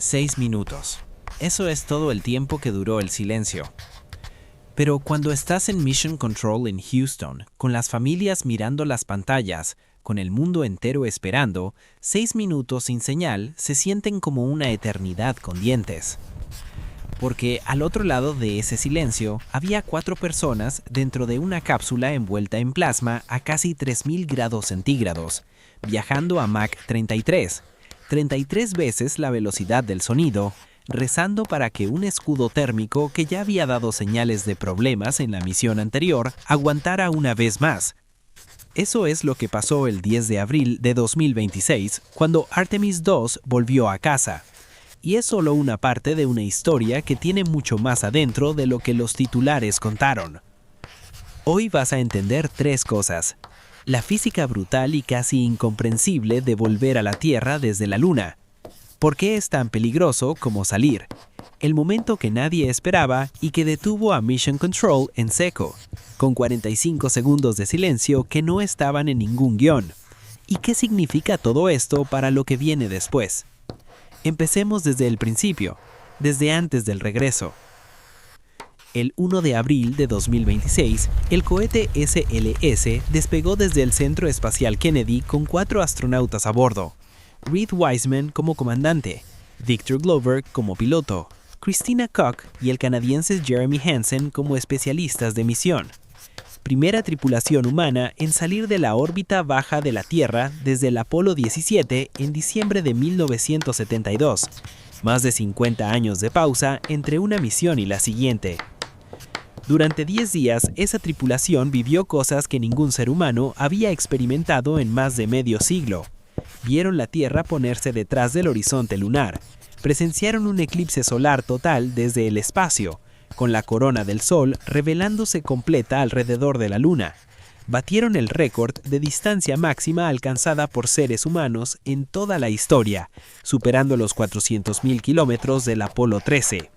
6 minutos. Eso es todo el tiempo que duró el silencio. Pero cuando estás en Mission Control en Houston, con las familias mirando las pantallas, con el mundo entero esperando, 6 minutos sin señal se sienten como una eternidad con dientes. Porque al otro lado de ese silencio había 4 personas dentro de una cápsula envuelta en plasma a casi 3000 grados centígrados, viajando a Mach 33 veces la velocidad del sonido, rezando para que un escudo térmico que ya había dado señales de problemas en la misión anterior aguantara una vez más. Eso es lo que pasó el 10 de abril de 2026, cuando Artemis II volvió a casa. Y es solo una parte de una historia que tiene mucho más adentro de lo que los titulares contaron. Hoy vas a entender 3 cosas. La física brutal y casi incomprensible de volver a la Tierra desde la Luna. ¿Por qué es tan peligroso como salir? El momento que nadie esperaba y que detuvo a Mission Control en seco, con 45 segundos de silencio que no estaban en ningún guión. ¿Y qué significa todo esto para lo que viene después? Empecemos desde el principio, desde antes del regreso. El 1 de abril de 2026, el cohete SLS despegó desde el Centro Espacial Kennedy con 4 astronautas a bordo. Reed Wiseman como comandante, Victor Glover como piloto, Christina Koch y el canadiense Jeremy Hansen como especialistas de misión. Primera tripulación humana en salir de la órbita baja de la Tierra desde el Apolo 17 en diciembre de 1972. Más de 50 años de pausa entre una misión y la siguiente. Durante 10 días, esa tripulación vivió cosas que ningún ser humano había experimentado en más de medio siglo. Vieron la Tierra ponerse detrás del horizonte lunar. Presenciaron un eclipse solar total desde el espacio, con la corona del Sol revelándose completa alrededor de la Luna. Batieron el récord de distancia máxima alcanzada por seres humanos en toda la historia, superando los 400.000 kilómetros del Apolo 13.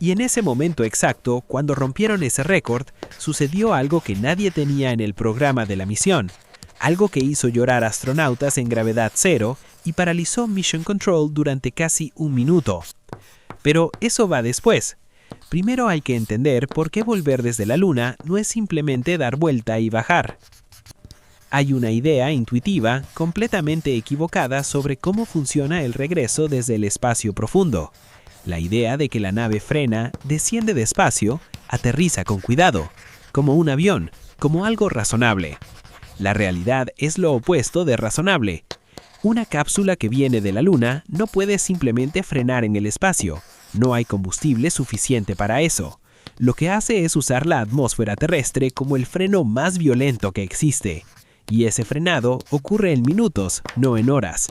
Y en ese momento exacto, cuando rompieron ese récord, sucedió algo que nadie tenía en el programa de la misión, algo que hizo llorar astronautas en gravedad cero y paralizó Mission Control durante casi un minuto. Pero eso va después. Primero hay que entender por qué volver desde la Luna no es simplemente dar vuelta y bajar. Hay una idea intuitiva, completamente equivocada sobre cómo funciona el regreso desde el espacio profundo. La idea de que la nave frena, desciende despacio, aterriza con cuidado, como un avión, como algo razonable. La realidad es lo opuesto de razonable. Una cápsula que viene de la Luna no puede simplemente frenar en el espacio. No hay combustible suficiente para eso. Lo que hace es usar la atmósfera terrestre como el freno más violento que existe. Y ese frenado ocurre en minutos, no en horas.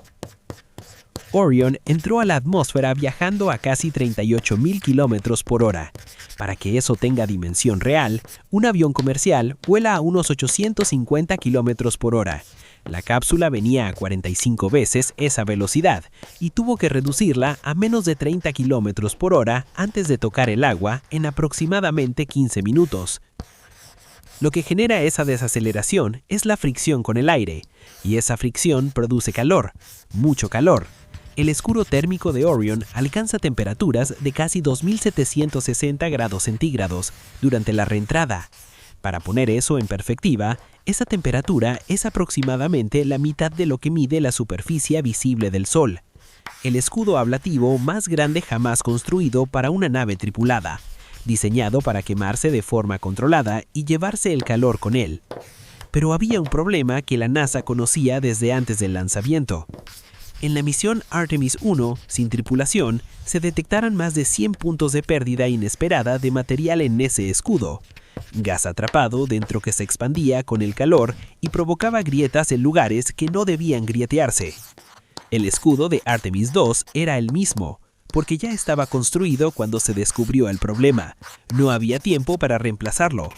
Orion entró a la atmósfera viajando a casi 38.000 kilómetros por hora. Para que eso tenga dimensión real, un avión comercial vuela a unos 850 kilómetros por hora. La cápsula venía a 45 veces esa velocidad y tuvo que reducirla a menos de 30 kilómetros por hora antes de tocar el agua en aproximadamente 15 minutos. Lo que genera esa desaceleración es la fricción con el aire, y esa fricción produce calor, mucho calor. El escudo térmico de Orion alcanza temperaturas de casi 2760 grados centígrados durante la reentrada. Para poner eso en perspectiva, esa temperatura es aproximadamente la mitad de lo que mide la superficie visible del Sol. El escudo ablativo más grande jamás construido para una nave tripulada, diseñado para quemarse de forma controlada y llevarse el calor con él. Pero había un problema que la NASA conocía desde antes del lanzamiento. En la misión Artemis 1, sin tripulación, se detectaron más de 100 puntos de pérdida inesperada de material en ese escudo. Gas atrapado dentro que se expandía con el calor y provocaba grietas en lugares que no debían grietearse. El escudo de Artemis II era el mismo, porque ya estaba construido cuando se descubrió el problema. No había tiempo para reemplazarlo.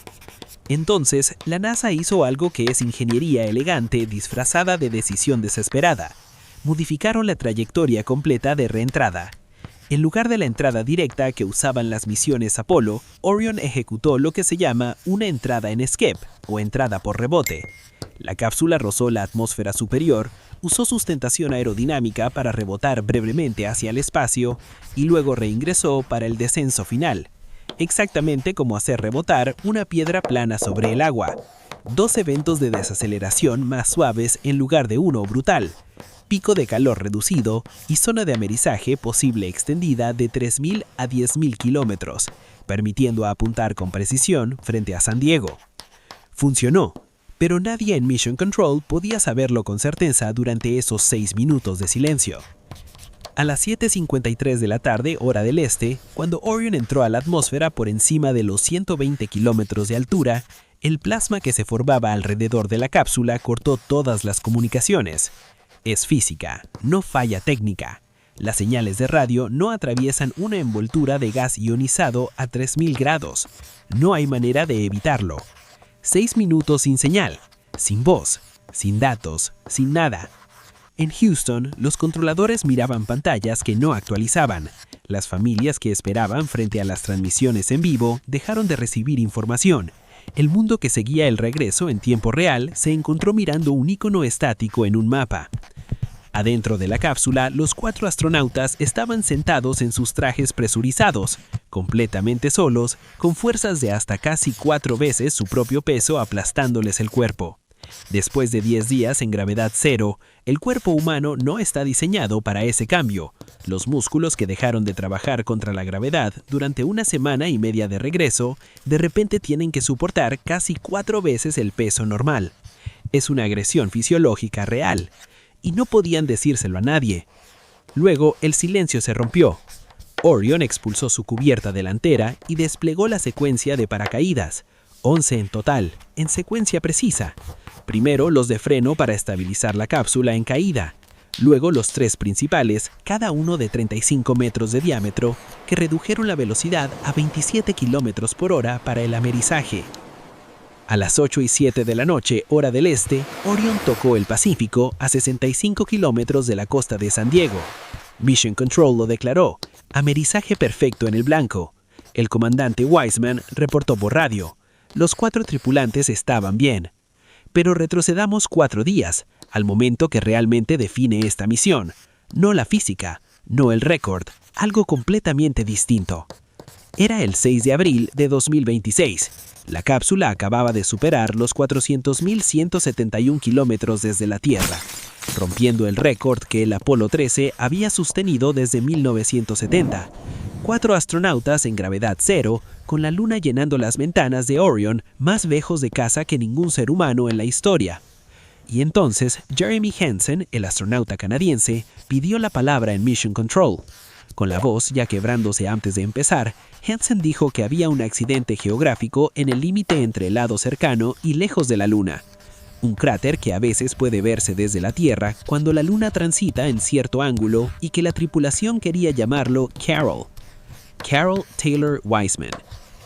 Entonces, la NASA hizo algo que es ingeniería elegante disfrazada de decisión desesperada. Modificaron la trayectoria completa de reentrada. En lugar de la entrada directa que usaban las misiones Apolo, Orion ejecutó lo que se llama una entrada en escape, o entrada por rebote. La cápsula rozó la atmósfera superior, usó sustentación aerodinámica para rebotar brevemente hacia el espacio y luego reingresó para el descenso final, exactamente como hacer rebotar una piedra plana sobre el agua. 2 eventos de desaceleración más suaves en lugar de uno brutal. Pico de calor reducido y zona de amerizaje posible extendida de 3.000 a 10.000 kilómetros, permitiendo apuntar con precisión frente a San Diego. Funcionó, pero nadie en Mission Control podía saberlo con certeza durante esos 6 minutos de silencio. A las 7:53 de la tarde, hora del este, cuando Orion entró a la atmósfera por encima de los 120 kilómetros de altura, el plasma que se formaba alrededor de la cápsula cortó todas las comunicaciones. Es física, no falla técnica. Las señales de radio no atraviesan una envoltura de gas ionizado a 3.000 grados. No hay manera de evitarlo. 6 minutos sin señal, sin voz, sin datos, sin nada. En Houston, los controladores miraban pantallas que no actualizaban. Las familias que esperaban frente a las transmisiones en vivo dejaron de recibir información. El mundo que seguía el regreso en tiempo real se encontró mirando un icono estático en un mapa. Adentro de la cápsula, los 4 astronautas estaban sentados en sus trajes presurizados, completamente solos, con fuerzas de hasta casi 4 veces su propio peso aplastándoles el cuerpo. Después de 10 días en gravedad cero, el cuerpo humano no está diseñado para ese cambio. Los músculos que dejaron de trabajar contra la gravedad durante 1 semana y media de regreso, de repente tienen que soportar casi 4 veces el peso normal. Es una agresión fisiológica real, y no podían decírselo a nadie. Luego, el silencio se rompió. Orion expulsó su cubierta delantera y desplegó la secuencia de paracaídas, 11 en total, en secuencia precisa. Primero los de freno para estabilizar la cápsula en caída, luego los 3 principales, cada uno de 35 metros de diámetro, que redujeron la velocidad a 27 km por hora para el amerizaje. A las 8:07 de la noche, hora del este, Orion tocó el Pacífico a 65 kilómetros de la costa de San Diego. Mission Control lo declaró, amerizaje perfecto en el blanco. El comandante Wiseman reportó por radio. Los 4 tripulantes estaban bien. Pero retrocedamos 4 días, al momento que realmente define esta misión. No la física, no el récord, algo completamente distinto. Era el 6 de abril de 2026. La cápsula acababa de superar los 400.171 kilómetros desde la Tierra, rompiendo el récord que el Apolo 13 había sostenido desde 1970. 4 astronautas en gravedad cero, con la luna llenando las ventanas de Orion más lejos de casa que ningún ser humano en la historia. Y entonces Jeremy Hansen, el astronauta canadiense, pidió la palabra en Mission Control. Con la voz ya quebrándose antes de empezar, Hansen dijo que había un accidente geográfico en el límite entre el lado cercano y lejos de la Luna. Un cráter que a veces puede verse desde la Tierra cuando la Luna transita en cierto ángulo y que la tripulación quería llamarlo Carol. Carol Taylor Wiseman,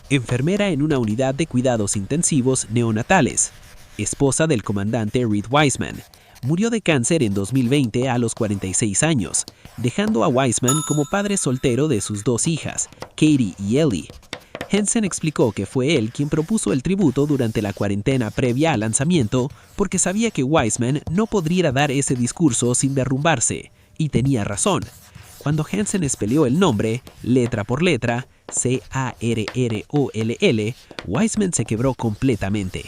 enfermera en una unidad de cuidados intensivos neonatales, esposa del comandante Reed Wiseman, murió de cáncer en 2020 a los 46 años, dejando a Wiseman como padre soltero de sus 2 hijas, Katie y Ellie. Hansen explicó que fue él quien propuso el tributo durante la cuarentena previa al lanzamiento porque sabía que Wiseman no podría dar ese discurso sin derrumbarse, y tenía razón. Cuando Hansen espeleó el nombre, letra por letra, C-A-R-R-O-L-L, Wiseman se quebró completamente.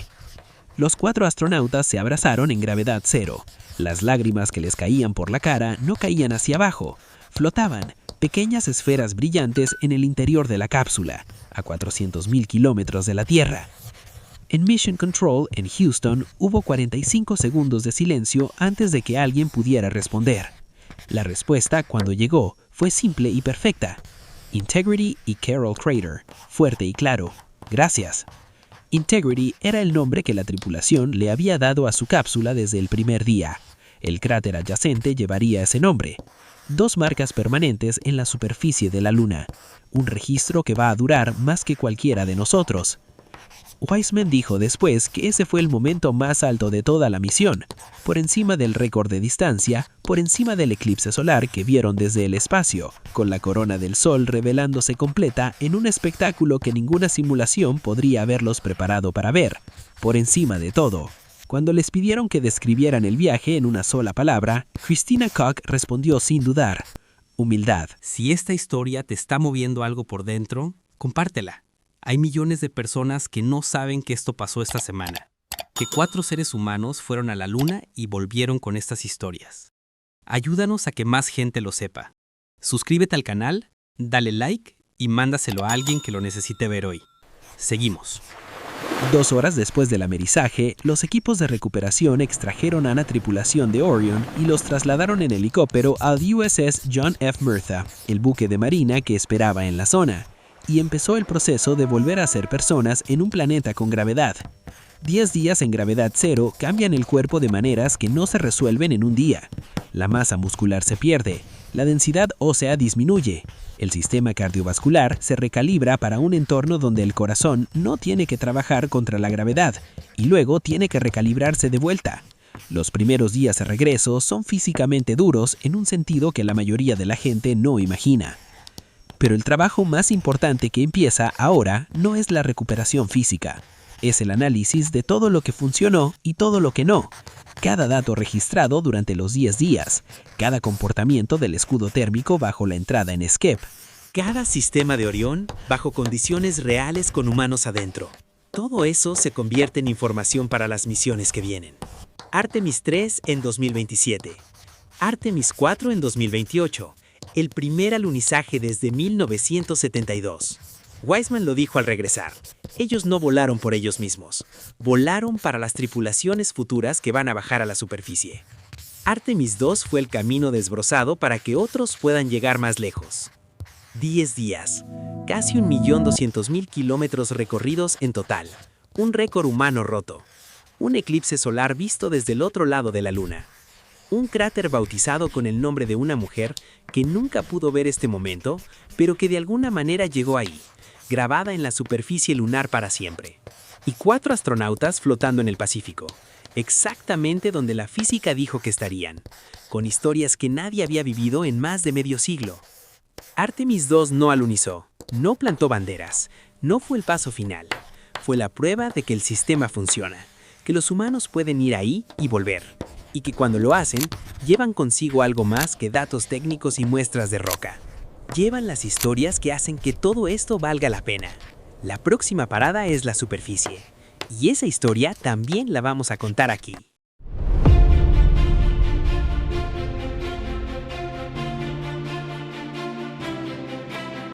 Los 4 astronautas se abrazaron en gravedad cero. Las lágrimas que les caían por la cara no caían hacia abajo, flotaban, pequeñas esferas brillantes en el interior de la cápsula, a 400.000 kilómetros de la Tierra. En Mission Control, en Houston, hubo 45 segundos de silencio antes de que alguien pudiera responder. La respuesta, cuando llegó, fue simple y perfecta. Integrity y Carol Crater, fuerte y claro. Gracias. Integrity era el nombre que la tripulación le había dado a su cápsula desde el primer día. El cráter adyacente llevaría ese nombre. 2 marcas permanentes en la superficie de la Luna. Un registro que va a durar más que cualquiera de nosotros. Wiseman dijo después que ese fue el momento más alto de toda la misión, por encima del récord de distancia, por encima del eclipse solar que vieron desde el espacio, con la corona del Sol revelándose completa en un espectáculo que ninguna simulación podría haberlos preparado para ver, por encima de todo. Cuando les pidieron que describieran el viaje en una sola palabra, Christina Koch respondió sin dudar: humildad. Si esta historia te está moviendo algo por dentro, compártela. Hay millones de personas que no saben que esto pasó esta semana, que 4 seres humanos fueron a la Luna y volvieron con estas historias. Ayúdanos a que más gente lo sepa. Suscríbete al canal, dale like y mándaselo a alguien que lo necesite ver hoy. Seguimos. 2 horas después del amerizaje, los equipos de recuperación extrajeron a la tripulación de Orion y los trasladaron en helicóptero al USS John F. Murtha, el buque de marina que esperaba en la zona, y empezó el proceso de volver a ser personas en un planeta con gravedad. 10 días en gravedad cero cambian el cuerpo de maneras que no se resuelven en un día. La masa muscular se pierde, la densidad ósea disminuye, el sistema cardiovascular se recalibra para un entorno donde el corazón no tiene que trabajar contra la gravedad y luego tiene que recalibrarse de vuelta. Los primeros días de regreso son físicamente duros en un sentido que la mayoría de la gente no imagina. Pero el trabajo más importante que empieza ahora no es la recuperación física. Es el análisis de todo lo que funcionó y todo lo que no. Cada dato registrado durante los 10 días. Cada comportamiento del escudo térmico bajo la entrada en Skep. Cada sistema de Orión bajo condiciones reales con humanos adentro. Todo eso se convierte en información para las misiones que vienen. Artemis 3 en 2027. Artemis 4 en 2028. El primer alunizaje desde 1972. Wiseman lo dijo al regresar. Ellos no volaron por ellos mismos. Volaron para las tripulaciones futuras que van a bajar a la superficie. Artemis 2 fue el camino desbrozado para que otros puedan llegar más lejos. 10 días. Casi 1.200.000 kilómetros recorridos en total. Un récord humano roto. Un eclipse solar visto desde el otro lado de la Luna. Un cráter bautizado con el nombre de una mujer que nunca pudo ver este momento, pero que de alguna manera llegó ahí, grabada en la superficie lunar para siempre. Y 4 astronautas flotando en el Pacífico, exactamente donde la física dijo que estarían, con historias que nadie había vivido en más de medio siglo. Artemis 2 no alunizó, no plantó banderas, no fue el paso final. Fue la prueba de que el sistema funciona, que los humanos pueden ir ahí y volver. Y que cuando lo hacen, llevan consigo algo más que datos técnicos y muestras de roca. Llevan las historias que hacen que todo esto valga la pena. La próxima parada es la superficie. Y esa historia también la vamos a contar aquí.